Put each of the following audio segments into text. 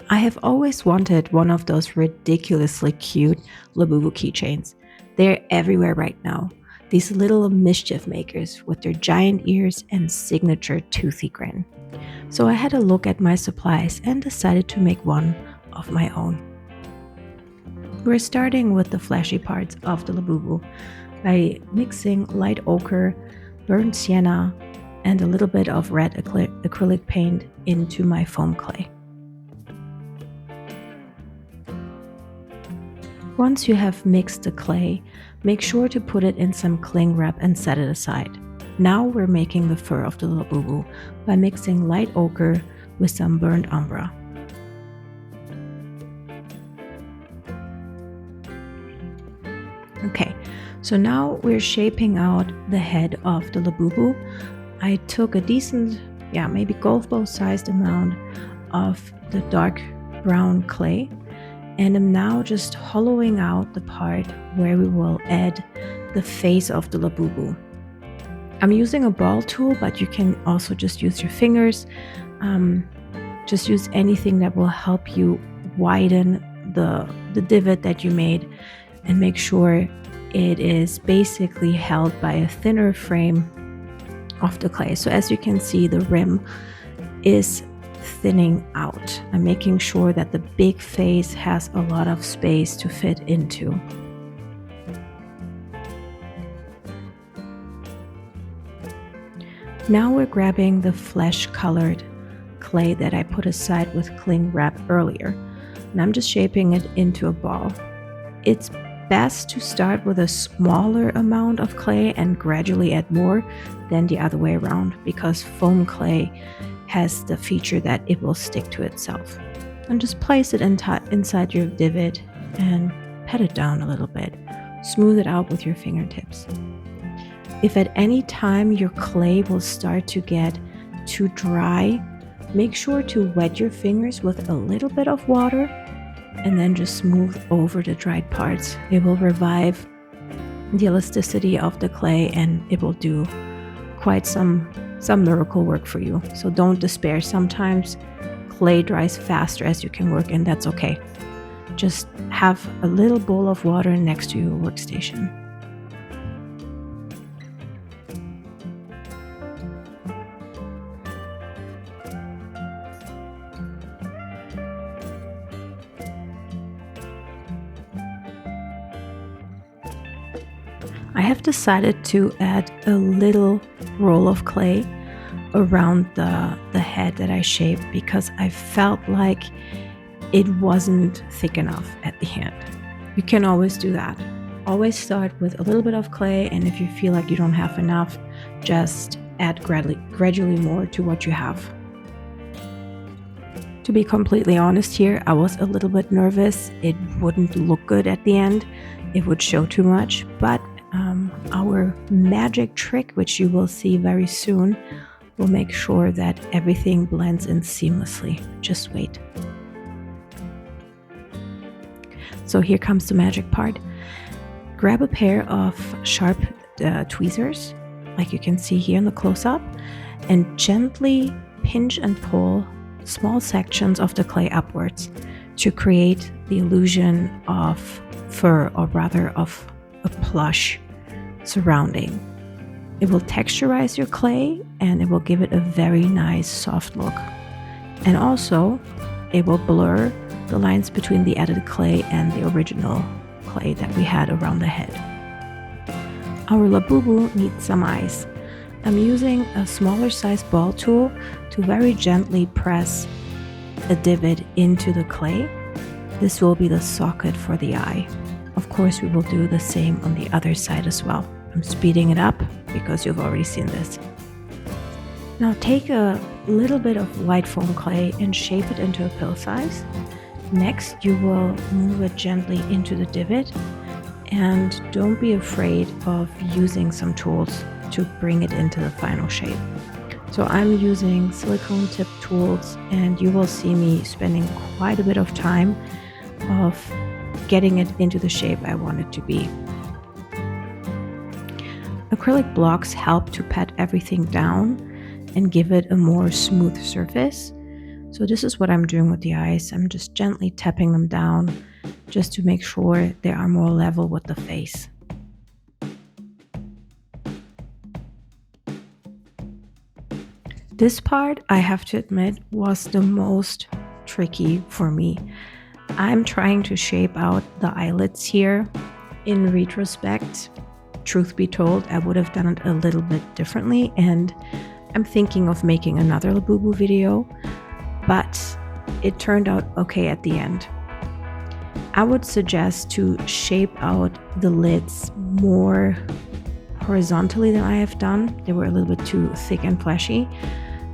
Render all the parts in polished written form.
I have always wanted one of those ridiculously cute Labubu keychains. They're everywhere right now. These little mischief makers with their giant ears and signature toothy grin. So I had a look at my supplies and decided to make one of my own. We're starting with the flashy parts of the Labubu by mixing light ochre, burnt sienna, and a little bit of red acrylic paint into my foam clay. Once you have mixed the clay, make sure to put it in some cling wrap and set it aside. Now we're making the fur of the Labubu by mixing light ochre with some burnt umber. Okay, so now we're shaping out the head of the Labubu. I took a decent, maybe golf ball sized amount of the dark brown clay, and I'm now just hollowing out the part where we will add the face of the Labubu. I'm using a ball tool, but you can also just use your fingers. Just use anything that will help you widen the divot that you made and make sure it is basically held by a thinner frame of the clay. So as you can see, the rim is thinning out. I'm making sure that the big face has a lot of space to fit into. Now we're grabbing the flesh colored clay that I put aside with cling wrap earlier, and I'm just shaping it into a ball. It's best to start with a smaller amount of clay and gradually add more than the other way around, because foam clay has the feature that it will stick to itself. And just place it inside your divot and pat it down a little bit. Smooth it out with your fingertips. If at any time your clay will start to get too dry, make sure to wet your fingers with a little bit of water and then just smooth over the dried parts. It will revive the elasticity of the clay and it will do quite some miracle work for you. So don't despair. Sometimes clay dries faster as you can work, and that's okay. Just have a little bowl of water next to your workstation. I have decided to add a little roll of clay around the head that I shaped because I felt like it wasn't thick enough at the end. You can always do that. Always start with a little bit of clay, and if you feel like you don't have enough, just add gradually more to what you have. To be completely honest here, I was a little bit nervous. It wouldn't look good at the end. It would show too much, but our magic trick, which you will see very soon, will make sure that everything blends in seamlessly. Just wait. So here comes the magic part. Grab a pair of sharp tweezers, like you can see here in the close-up, and gently pinch and pull small sections of the clay upwards to create the illusion of fur, or rather of a plush surrounding. It will texturize your clay and it will give it a very nice soft look. And also it will blur the lines between the added clay and the original clay that we had around the head. Our Labubu needs some eyes. I'm using a smaller size ball tool to very gently press a divot into the clay. This will be the socket for the eye. Of course, we will do the same on the other side as well. I'm speeding it up because you've already seen this. Now take a little bit of white foam clay and shape it into a pill size. Next, you will move it gently into the divot, and don't be afraid of using some tools to bring it into the final shape. So I'm using silicone tip tools, and you will see me spending quite a bit of time of getting it into the shape I want it to be. Acrylic blocks help to pat everything down and give it a more smooth surface. So this is what I'm doing with the eyes. I'm just gently tapping them down just to make sure they are more level with the face. This part, I have to admit, was the most tricky for me. I'm trying to shape out the eyelids here. In retrospect, truth be told, I would have done it a little bit differently, and I'm thinking of making another Labubu video, but it turned out okay at the end. I would suggest to shape out the lids more horizontally than I have done. They were a little bit too thick and fleshy,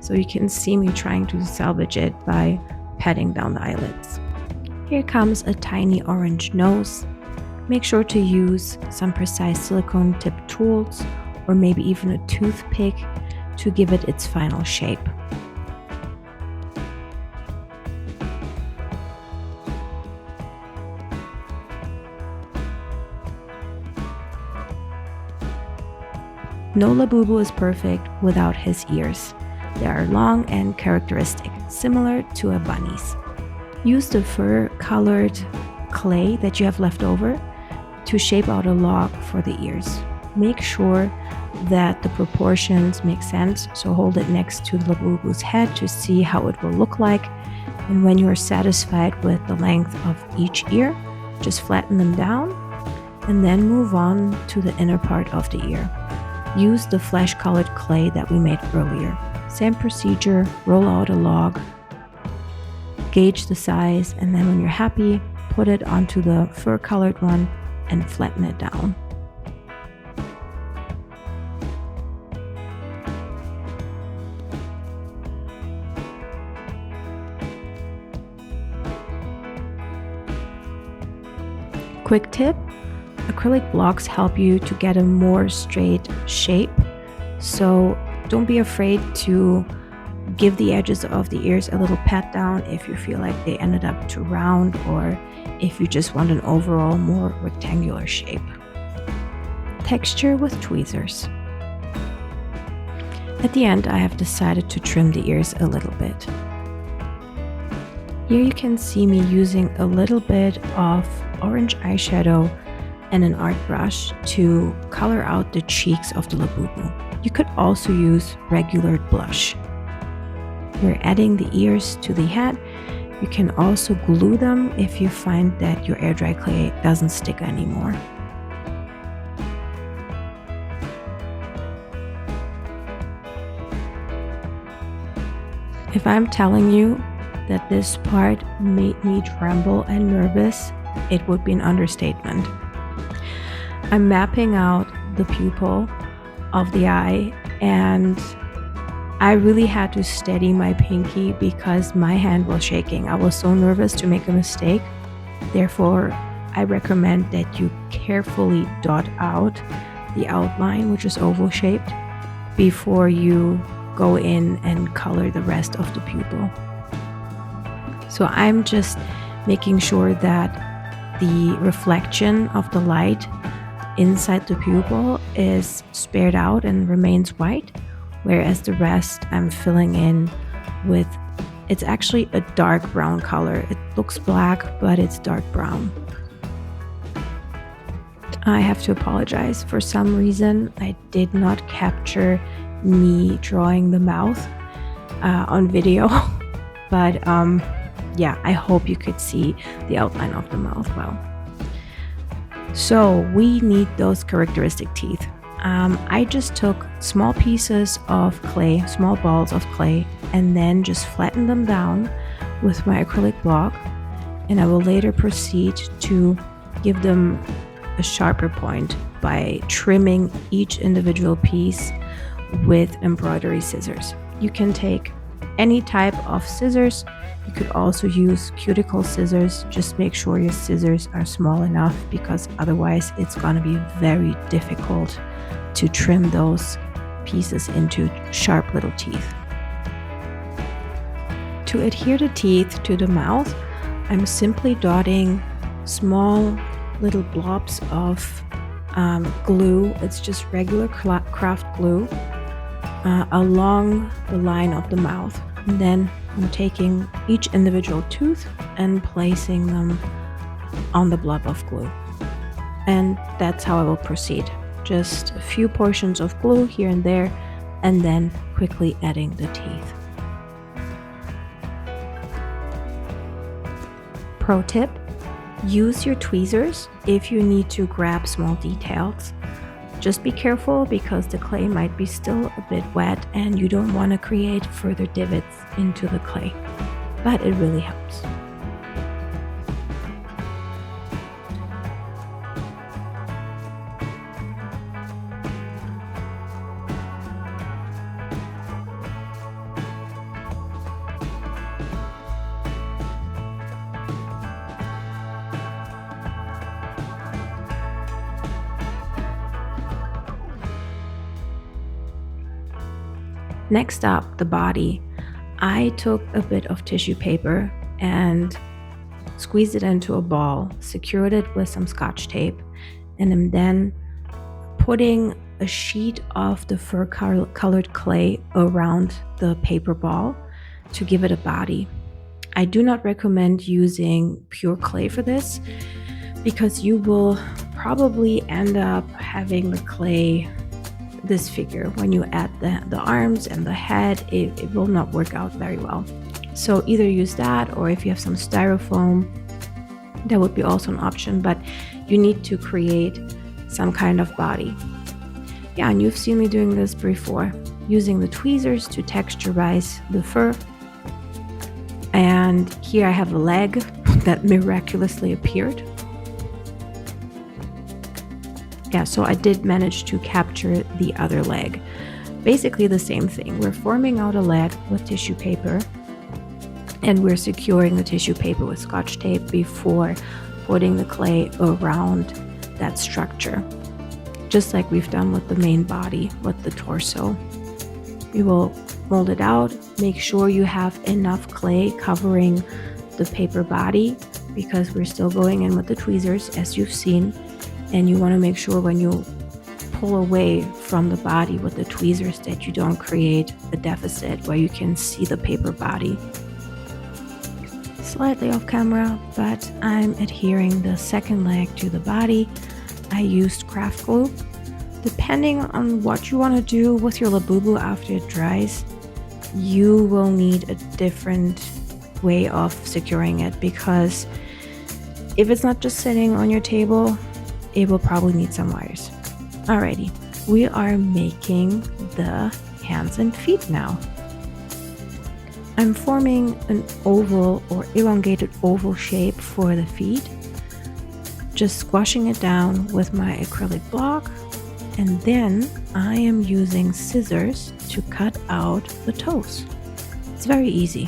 so you can see me trying to salvage it by patting down the eyelids. Here comes a tiny orange nose. Make sure to use some precise silicone tipped tools or maybe even a toothpick to give it its final shape. No Labubu is perfect without his ears. They are long and characteristic, similar to a bunny's. Use the fur-colored clay that you have left over to shape out a log for the ears. Make sure that the proportions make sense, so hold it next to the Labubu's head to see how it will look like. And when you are satisfied with the length of each ear, just flatten them down and then move on to the inner part of the ear. Use the flesh-colored clay that we made earlier. Same procedure, roll out a log, gauge the size, and then when you're happy, put it onto the fur-colored one and flatten it down. Quick tip, acrylic blocks help you to get a more straight shape, so don't be afraid to give the edges of the ears a little pat down if you feel like they ended up too round or if you just want an overall more rectangular shape. Texture with tweezers. At the end, I have decided to trim the ears a little bit. Here you can see me using a little bit of orange eyeshadow and an art brush to color out the cheeks of the Labubu. You could also use regular blush. We're adding the ears to the head. You can also glue them if you find that your air dry clay doesn't stick anymore. If I'm telling you that this part made me tremble and nervous, it would be an understatement. I'm mapping out the pupil of the eye, and I really had to steady my pinky because my hand was shaking. I was so nervous to make a mistake. Therefore, I recommend that you carefully dot out the outline, which is oval shaped, before you go in and color the rest of the pupil. So I'm just making sure that the reflection of the light inside the pupil is spared out and remains white, whereas the rest I'm filling in with, it's actually a dark brown color. It looks black, but it's dark brown. I have to apologize. For some reason, I did not capture me drawing the mouth on video, but yeah, I hope you could see the outline of the mouth well. So we need those characteristic teeth. I just took small pieces of clay, small balls of clay, and then just flattened them down with my acrylic block, and I will later proceed to give them a sharper point by trimming each individual piece with embroidery scissors. You can take any type of scissors. You could also use cuticle scissors. Just make sure your scissors are small enough, because otherwise it's going to be very difficult to trim those pieces into sharp little teeth. To adhere the teeth to the mouth, I'm simply dotting small little blobs of glue. It's just regular craft glue along the line of the mouth. And then I'm taking each individual tooth and placing them on the blob of glue. And that's how I will proceed. Just a few portions of glue here and there, and then quickly adding the teeth. Pro tip: use your tweezers if you need to grab small details. Just be careful because the clay might be still a bit wet and you don't want to create further divots into the clay, but it really helps. Next up, the body. I took a bit of tissue paper and squeezed it into a ball, secured it with some Scotch tape, and am then putting a sheet of the fur colored clay around the paper ball to give it a body. I do not recommend using pure clay for this because you will probably end up having the clay this figure. When you add the arms and the head, it will not work out very well. So either use that, or if you have some styrofoam, that would be also an option, but you need to create some kind of body. Yeah, and you've seen me doing this before, using the tweezers to texturize the fur. And here I have a leg that miraculously appeared. Yeah, so I did manage to capture the other leg. Basically the same thing. We're forming out a leg with tissue paper, and we're securing the tissue paper with Scotch tape before putting the clay around that structure, just like we've done with the main body, with the torso. We will mold it out, make sure you have enough clay covering the paper body, because we're still going in with the tweezers, as you've seen. And you want to make sure when you pull away from the body with the tweezers that you don't create a deficit where you can see the paper body. Slightly off camera, but I'm adhering the second leg to the body. I used craft glue. Depending on what you want to do with your Labubu after it dries, you will need a different way of securing it, because if it's not just sitting on your table, it will probably need some wires. Alrighty, we are making the hands and feet now. I'm forming an oval or elongated oval shape for the feet, just squashing it down with my acrylic block, and then I am using scissors to cut out the toes. It's very easy.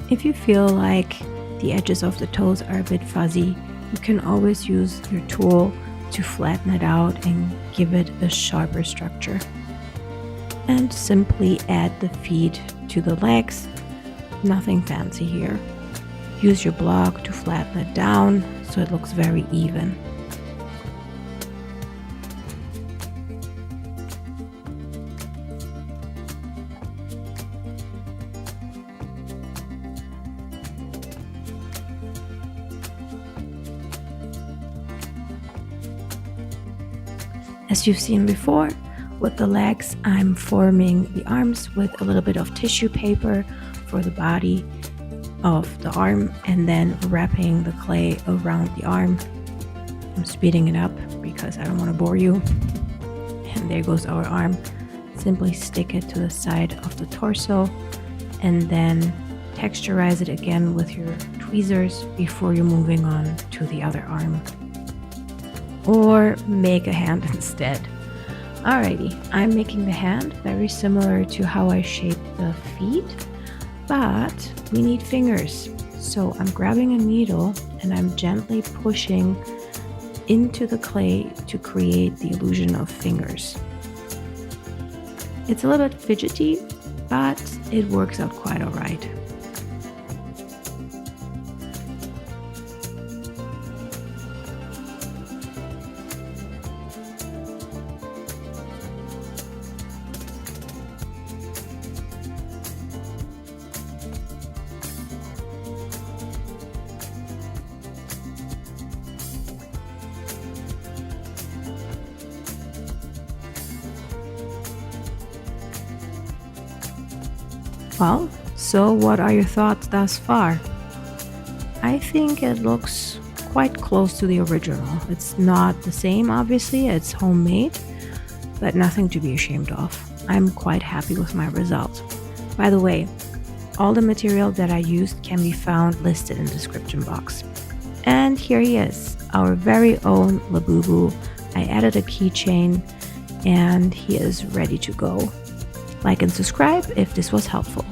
If you feel like the edges of the toes are a bit fuzzy, you can always use your tool to flatten it out and give it a sharper structure. And simply add the feet to the legs. Nothing fancy here. Use your block to flatten it down so it looks very even. As you've seen before, with the legs, I'm forming the arms with a little bit of tissue paper for the body of the arm, and then wrapping the clay around the arm. I'm speeding it up because I don't want to bore you. And there goes our arm. Simply stick it to the side of the torso and then texturize it again with your tweezers before you're moving on to the other arm. Or make a hand instead. Alrighty, I'm making the hand very similar to how I shaped the feet, but we need fingers. So I'm grabbing a needle and I'm gently pushing into the clay to create the illusion of fingers. It's a little bit fidgety, but it works out quite alright. Well, so what are your thoughts thus far? I think it looks quite close to the original. It's not the same, obviously, it's homemade, but nothing to be ashamed of. I'm quite happy with my result. By the way, all the material that I used can be found listed in the description box. And here he is, our very own Labubu. I added a keychain and he is ready to go. Like and subscribe if this was helpful.